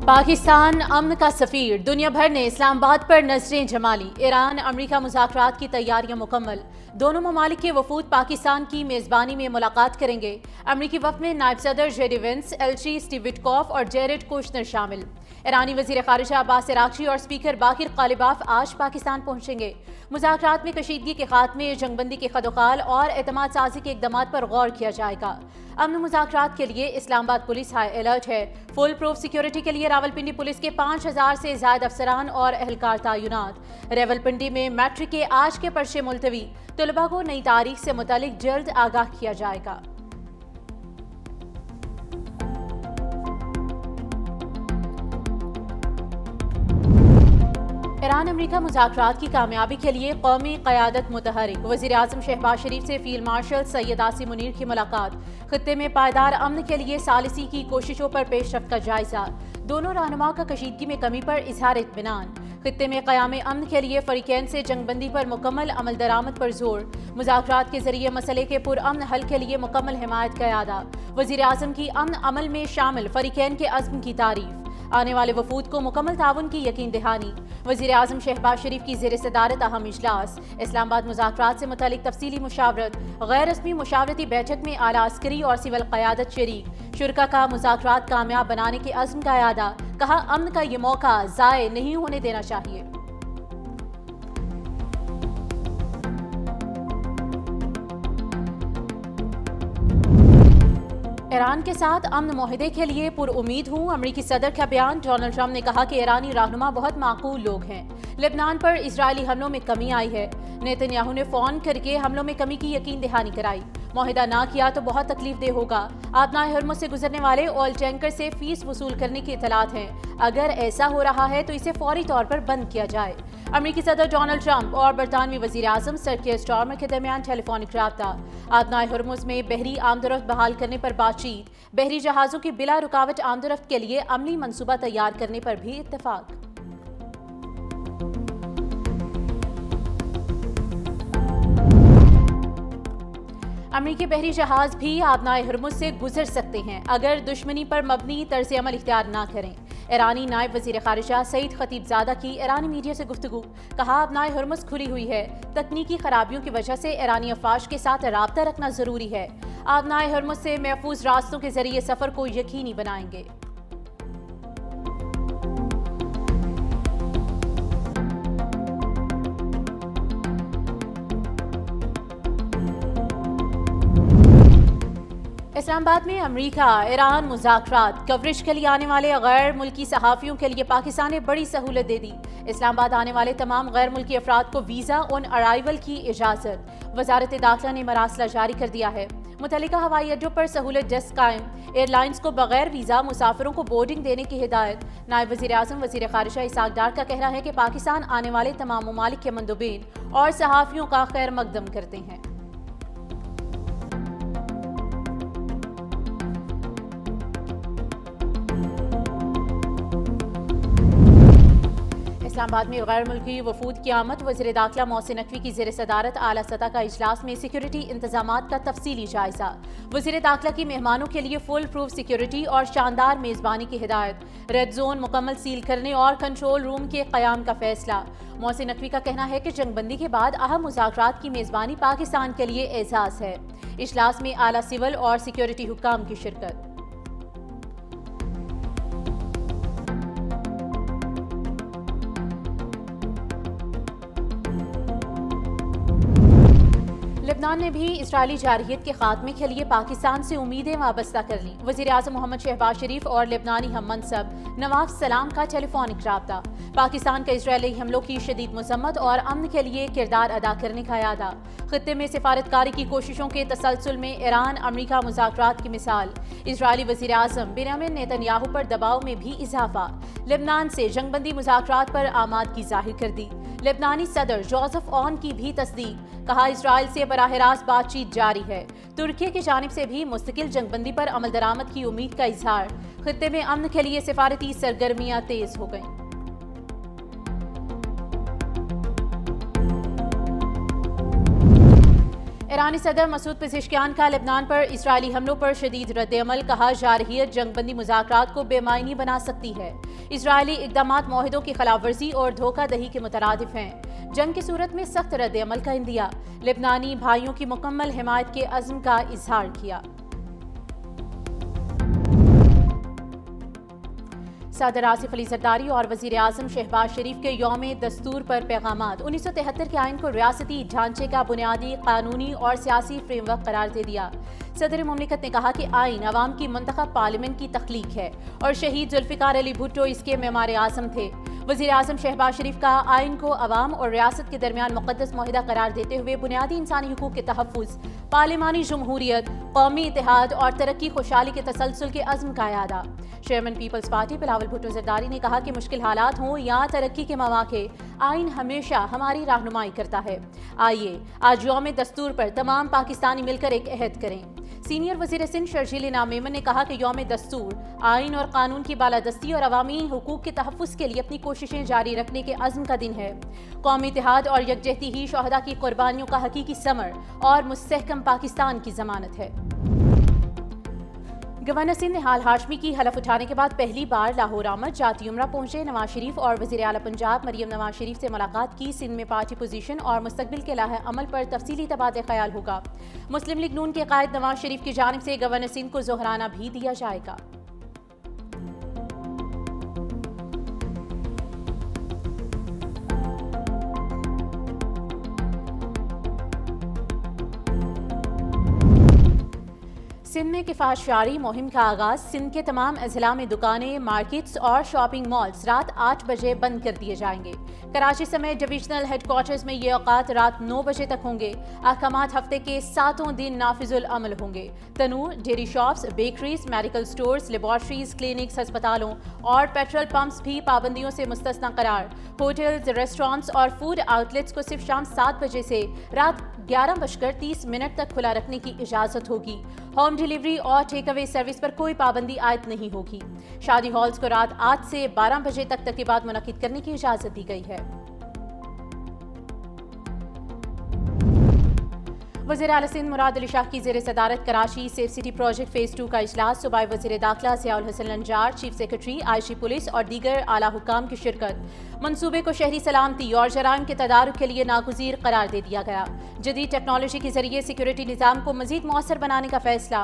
پاکستان امن کا سفیر، دنیا بھر نے اسلام آباد پر نظریں جما لی۔ ایران امریکہ مذاکرات کی تیاریاں مکمل، دونوں ممالک کے وفود پاکستان کی میزبانی میں ملاقات کریں گے۔ امریکی وفد میں نائب صدر جے ڈی وینس، ایلچی اسٹیو وٹکوف اور جیریڈ کوشنر شامل۔ ایرانی وزیر خارجہ عباس عراقچی اور اسپیکر باقر قالباف آج پاکستان پہنچیں گے۔ مذاکرات میں کشیدگی کے خاتمے، جنگ بندی کے خدوخال اور اعتماد سازی کے اقدامات پر غور کیا جائے گا۔ امن مذاکرات کے لیے اسلام آباد پولیس ہائی الرٹ ہے۔ فل پروف سیکیورٹی کے لیے راولپنڈی پولیس کے 5000 سے زائد افسران اور اہلکار تعینات۔ راولپنڈی میں میٹرک کے آج کے پرچے ملتوی، طلباء کو نئی تاریخ سے متعلق جلد آگاہ کیا جائے گا۔ ایران امریکہ مذاکرات کی کامیابی کے لیے قومی قیادت متحرک۔ وزیر اعظم شہباز شریف سے فیلڈ مارشل سید عاصم منیر کی ملاقات۔ خطے میں پائیدار امن کے لیے ثالثی کی کوششوں پر پیش رفت کا جائزہ۔ دونوں رہنماؤں کا کشیدگی میں کمی پر اظہار اطمینان۔ خطے میں قیام امن کے لیے فریقین سے جنگ بندی پر مکمل عمل درآمد پر زور۔ مذاکرات کے ذریعے مسئلے کے پرامن حل کے لیے مکمل حمایت کا اعادہ۔ وزیر اعظم کی امن عمل میں شامل فریقین کے عزم کی تعریف۔ آنے والے وفود کو مکمل تعاون کی یقین دہانی۔ وزیر اعظم شہباز شریف کی زیر صدارت اہم اجلاس۔ اسلام آباد مذاکرات سے متعلق تفصیلی مشاورت۔ غیر رسمی مشاورتی بیٹھک میں اعلیٰ عسکری اور سول قیادت شریک۔ شرکاء کا مذاکرات کامیاب بنانے کے عزم کا اعادہ۔ کہا امن کا یہ موقع ضائع نہیں ہونے دینا چاہیے۔ ایران کے ساتھ امن معاہدے کے لیے پر امید ہوں، امریکی صدر کا بیان۔ ڈونلڈ ٹرمپ نے کہا کہ ایرانی رہنما بہت معقول لوگ ہیں۔ لبنان پر اسرائیلی حملوں میں کمی آئی ہے۔ نیتن یاہو نے فون کر کے حملوں میں کمی کی یقین دہانی کرائی۔ معاہدہ نہ کیا تو بہت تکلیف دہ ہوگا۔ آبنائے ہرمز سے گزرنے والے آئل ٹینکر سے فیس وصول کرنے کی اطلاعات ہیں۔ اگر ایسا ہو رہا ہے تو اسے فوری طور پر بند کیا جائے۔ امریکی صدر ڈونلڈ ٹرمپ اور برطانوی وزیر اعظم سر کیئر سٹارمر کے درمیان ٹیلی فونک رابطہ۔ آبنائے ہرمز میں بحری آمد و رفت بحال کرنے پر بات چیت۔ بحری جہازوں کی بلا رکاوٹ آمد و رفت کے لیے عملی منصوبہ تیار کرنے پر بھی اتفاق۔ امریکی بحری جہاز بھی آبنائے ہرمز سے گزر سکتے ہیں اگر دشمنی پر مبنی طرز عمل اختیار نہ کریں۔ ایرانی نائب وزیر خارجہ سعید خطیب زادہ کی ایرانی میڈیا سے گفتگو۔ کہا آبنائے ہرمز کھلی ہوئی ہے، تکنیکی خرابیوں کی وجہ سے ایرانی افواج کے ساتھ رابطہ رکھنا ضروری ہے۔ آبنائے ہرمز سے محفوظ راستوں کے ذریعے سفر کو یقینی بنائیں گے۔ اسلام آباد میں امریکہ ایران مذاکرات کوریج کے لیے آنے والے غیر ملکی صحافیوں کے لیے پاکستان نے بڑی سہولت دے دی۔ اسلام آباد آنے والے تمام غیر ملکی افراد کو ویزا آن ارائیول کی اجازت۔ وزارت داخلہ نے مراسلہ جاری کر دیا ہے۔ متعلقہ ہوائی اڈوں پر سہولت ڈیسک قائم۔ ایئر لائنز کو بغیر ویزا مسافروں کو بورڈنگ دینے کی ہدایت۔ نائب وزیر اعظم وزیر خارجہ اسحاق ڈار کا کہنا ہے کہ پاکستان آنے والے تمام ممالک کے مندوبین اور صحافیوں کا خیر مقدم کرتے ہیں۔ اسلام آباد میں غیر ملکی وفود کی آمد۔ وزیر داخلہ محسن نقوی کی زیر صدارت اعلیٰ سطح کا اجلاس میں سیکیورٹی انتظامات کا تفصیلی جائزہ۔ وزیر داخلہ کی مہمانوں کے لیے فل پروف سیکیورٹی اور شاندار میزبانی کی ہدایت۔ ریڈ زون مکمل سیل کرنے اور کنٹرول روم کے قیام کا فیصلہ۔ محسن نقوی کا کہنا ہے کہ جنگ بندی کے بعد اہم مذاکرات کی میزبانی پاکستان کے لیے اعزاز ہے۔ اجلاس میں اعلیٰ سول اور سیکیورٹی حکام کی شرکت۔ لبنان نے بھی اسرائیلی جارحیت کے خاتمے کے لیے پاکستان سے امیدیں وابستہ کر لیں۔ وزیر اعظم محمد شہباز شریف اور لبنانی ہم منصب نواف سلام کا ٹیلی فونک رابطہ۔ پاکستان کا اسرائیلی حملوں کی شدید مذمت اور امن کے لیے کردار ادا کرنے کا اعادہ۔ خطے میں سفارتکاری کی کوششوں کے تسلسل میں ایران امریکہ مذاکرات کی مثال۔ اسرائیلی وزیر اعظم بنیامین نیتن یاہو پر دباؤ میں بھی اضافہ۔ لبنان سے جنگ بندی مذاکرات پر آمادگی ظاہر کر دی۔ لبنانی صدر جوزف اون کی بھی تصدیق۔ کہا اسرائیل سے براہ راست بات چیت جاری ہے۔ ترکی کی جانب سے بھی مستقل جنگ بندی پر عمل درآمد کی امید کا اظہار۔ خطے میں امن کے لیے سفارتی سرگرمیاں تیز ہو گئیں۔ ایرانی صدر مسعود پزشکیان کا لبنان پر اسرائیلی حملوں پر شدید رد عمل، کہا جارحیت جنگ بندی مذاکرات کو بے معنی بنا سکتی ہے۔ اسرائیلی اقدامات معاہدوں کی خلاف ورزی اور دھوکہ دہی کے مترادف ہیں۔ جنگ کی صورت میں سخت رد عمل کا عندیہ، لبنانی بھائیوں کی مکمل حمایت کے عزم کا اظہار کیا۔ صدر آصف علی زرداری اور وزیر اعظم شہباز شریف کے یوم دستور پر پیغامات۔ 1973 کے آئین کو ریاستی ڈھانچے کا بنیادی قانونی اور سیاسی فریم ورک قرار دے دیا۔ صدر مملکت نے کہا کہ آئین عوام کی منتخب پارلیمنٹ کی تخلیق ہے اور شہید ذوالفقار علی بھٹو اس کے معمار اعظم تھے۔ وزیر اعظم شہباز شریف کا آئین کو عوام اور ریاست کے درمیان مقدس معاہدہ قرار دیتے ہوئے بنیادی انسانی حقوق کے تحفظ، پارلیمانی جمہوریت، قومی اتحاد اور ترقی خوشحالی کے تسلسل کے عزم کا اعادہ۔ Chairman peoples party Bilawal Bhutto Zardari نے کہا کہ مشکل حالات ہوں یا ترقی کے مواقع، آئین ہمیشہ ہماری رہنمائی کرتا ہے۔ آئیے آج یوم دستور پر تمام پاکستانی مل کر ایک عہد کریں۔ سینئر وزیر سندھ شرجیل انعام میمن نے کہا کہ یوم دستور آئین اور قانون کی بالادستی اور عوامی حقوق کے تحفظ کے لیے اپنی کوششیں جاری رکھنے کے عزم کا دن ہے۔ قومی اتحاد اور یکجہتی ہی شہداء کی قربانیوں کا حقیقی ثمر اور مستحکم پاکستان کی ضمانت ہے۔ گورنر سندھ نہال ہاشمی کی حلف اٹھانے کے بعد پہلی بار لاہور آمد، جاتی عمرہ پہنچے نواز شریف اور وزیر اعلیٰ پنجاب مریم نواز شریف سے ملاقات کی۔ سندھ میں پارٹی پوزیشن اور مستقبل کے لائحہ عمل پر تفصیلی تبادلہ خیال ہوگا۔ مسلم لیگ نون کے قائد نواز شریف کی جانب سے گورنر سندھ کو ظہرانہ بھی دیا جائے گا۔ سندھ میں کفایت شعاری مہم کا آغاز۔ سندھ کے تمام اضلاع میں دکانیں، مارکیٹس اور شاپنگ مالز رات 8 بجے بند کر دیے جائیں گے۔ کراچی سمیت ڈویژنل ہیڈ کوارٹرز میں یہ اوقات رات 9 بجے تک ہوں گے۔ احکامات ہفتے کے 7 دن نافذ العمل ہوں گے۔ تنور، dairy shops, bakeries, medical stores, laboratories, clinics, ہسپتالوں اور پیٹرول پمپس بھی پابندیوں سے مستثنی قرار۔ ہوٹلز، ریسٹورانٹس اور فوڈ آؤٹلیٹس کو صرف شام 7 بجے سے رات 11:30 تک کھلا رکھنے کی اجازت ہوگی۔ ہوم ڈیلیوری اور ٹیک اوے سروس پر کوئی پابندی عائد نہیں ہوگی۔ شادی ہالز کو رات 8 سے 12 بجے تک تقریبات منعقد کرنے کی اجازت دی گئی ہے۔ وزیر اعلیٰ سندھ مراد علی شاہ کی زیر صدارت Karachi safe city project phase 2 کا اجلاس، صوبائی وزیر داخلہ Zia ul Hassan Lanjar, chief secretary, I G police اور دیگر اعلیٰ حکام کی شرکت۔ منصوبے کو شہری سلامتی اور جرائم کے تدارک کے لیے ناگزیر قرار دے دیا گیا۔ جدید ٹیکنالوجی کے ذریعے سیکورٹی نظام کو مزید مؤثر بنانے کا فیصلہ۔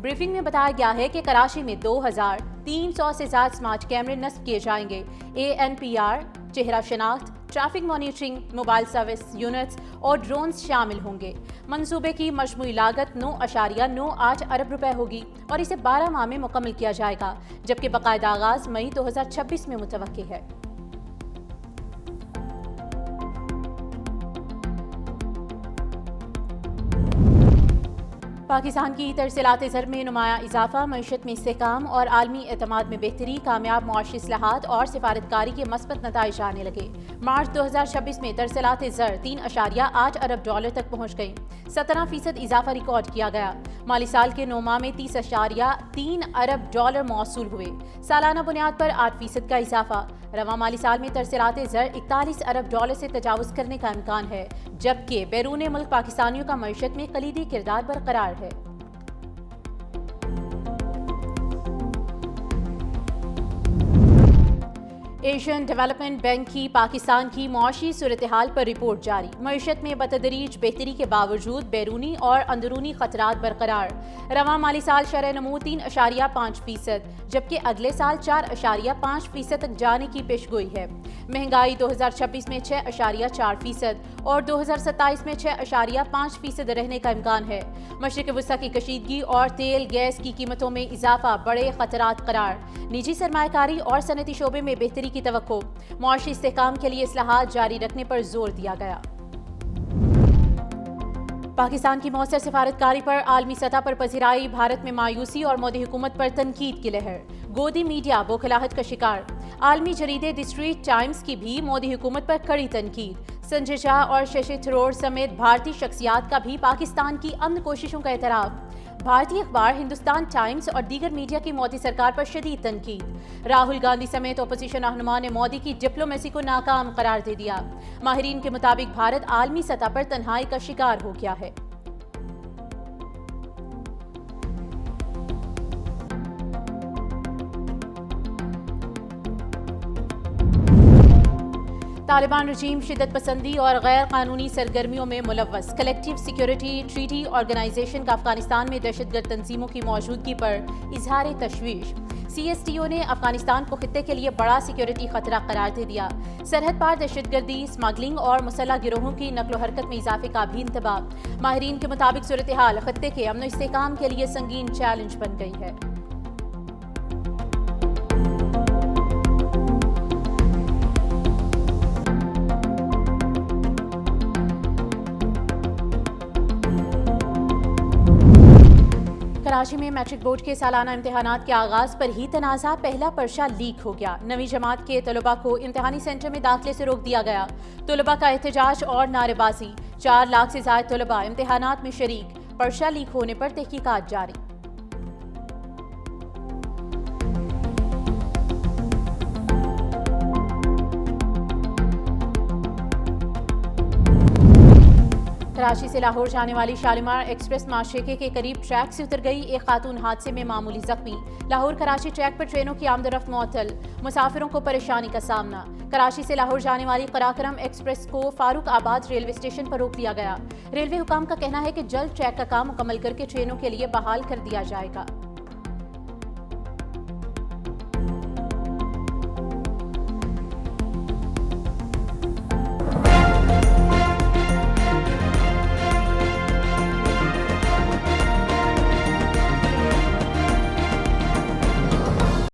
بریفنگ میں بتایا گیا ہے کہ کراچی میں 2300 سے زائد سمارٹ کیمرے نصب کیے جائیں گے۔ ANPR، چہرہ شناخت، traffic monitoring, mobile service units اور ڈرونز شامل ہوں گے۔ منصوبے کی مجموعی لاگت 9.98 ارب روپے ہوگی اور اسے 12 ماہ میں مکمل کیا جائے گا، جبکہ باقاعدہ آغاز مئی 2026 میں متوقع ہے۔ پاکستان کی ترسیلات زر میں نمایاں اضافہ، معیشت میں استحکام اور عالمی اعتماد میں بہتری، کامیاب معاشی اصلاحات اور سفارتکاری کے مثبت نتائج آنے لگے۔ مارچ 2026 میں ترسیلات زر 3.8 ارب ڈالر تک پہنچ گئیں، 17% اضافہ ریکارڈ کیا گیا۔ مالی سال کے 9 ماہ میں 30.3 ارب ڈالر موصول ہوئے، سالانہ بنیاد پر 8% کا اضافہ۔ رواں مالی سال میں ترسیلات زر 41 ارب ڈالر سے تجاوز کرنے کا امکان ہے، جبکہ بیرون ملک پاکستانیوں کا معیشت میں کلیدی کردار برقرار ہے۔ ایشین ڈیولپمنٹ بینک کی پاکستان کی معاشی صورتحال پر رپورٹ جاری۔ معیشت میں بتدریج بہتری کے باوجود بیرونی اور اندرونی خطرات برقرار۔ رواں مالی سال شرح نمو 3.5%، جبکہ اگلے سال 4.5% تک جانے کی پیشگوئی ہے۔ مہنگائی 2026 میں 6.4% اور 2027 میں 6.5% رہنے کا امکان ہے۔ مشرق وسطیٰ کی کشیدگی اور تیل گیس کی قیمتوں میں اضافہ بڑے خطرات قرار۔ نجی سرمایہ کاری اور صنعتی شعبے میں بہتری کی توقع۔ معاشی استحکام کے لیے اصلاحات جاری رکھنے پر زور دیا گیا۔ پاکستان کی مؤثر سفارتکاری پر عالمی سطح پر پذیرائی، بھارت میں مایوسی اور مودی حکومت پر تنقید کی لہر۔ گودی میڈیا بوکھلاہٹ کا شکار۔ عالمی جریدے دی اسٹریٹ ٹائمز کی بھی مودی حکومت پر کڑی تنقید۔ سنجے جھا اور ششی تھرور سمیت بھارتی شخصیات کا بھی پاکستان کی امن کوششوں کا اعتراف۔ بھارتی اخبار ہندوستان ٹائمز اور دیگر میڈیا کی مودی سرکار پر شدید تنقید۔ راہل گاندھی سمیت اپوزیشن رہنما نے مودی کی ڈپلومیسی کو ناکام قرار دے دیا۔ ماہرین کے مطابق بھارت عالمی سطح پر تنہائی کا شکار ہو گیا ہے۔ طالبان رجیم شدت پسندی اور غیر قانونی سرگرمیوں میں ملوث، کلیکٹیو سیکیورٹی ٹریٹی آرگنائزیشن کا افغانستان میں دہشت گرد تنظیموں کی موجودگی پر اظہار تشویش۔ سی ایس ٹی او نے افغانستان کو خطے کے لیے بڑا سیکیورٹی خطرہ قرار دے دیا۔ سرحد پار دہشت گردی، اسمگلنگ اور مسلح گروہوں کی نقل و حرکت میں اضافے کا بھی انتباہ۔ ماہرین کے مطابق صورتحال خطے کے امن و استحکام کے لیے سنگین چیلنج بن گئی ہے۔ کراچی میں میٹرک بورڈ کے سالانہ امتحانات کے آغاز پر ہی تنازع، پہلا پرچہ لیک ہو گیا۔ نویں جماعت کے طلباء کو امتحانی سینٹر میں داخلے سے روک دیا گیا۔ طلباء کا احتجاج اور نعرے بازی، 4 لاکھ سے زائد طلباء امتحانات میں شریک، پرچہ لیک ہونے پر تحقیقات جاری۔ کراچی سے لاہور جانے والی شالیمار ایکسپریس ماشیکے کے قریب ٹریک سے اتر گئی، ایک خاتون حادثے میں معمولی زخمی۔ لاہور کراچی ٹریک پر ٹرینوں کی آمد و رفت معطل، مسافروں کو پریشانی کا سامنا۔ کراچی سے لاہور جانے والی قراقرم ایکسپریس کو فاروق آباد ریلوے اسٹیشن پر روک لیا گیا۔ ریلوے حکام کا کہنا ہے کہ جلد ٹریک کا کام مکمل کر کے ٹرینوں کے لیے بحال کر دیا جائے گا۔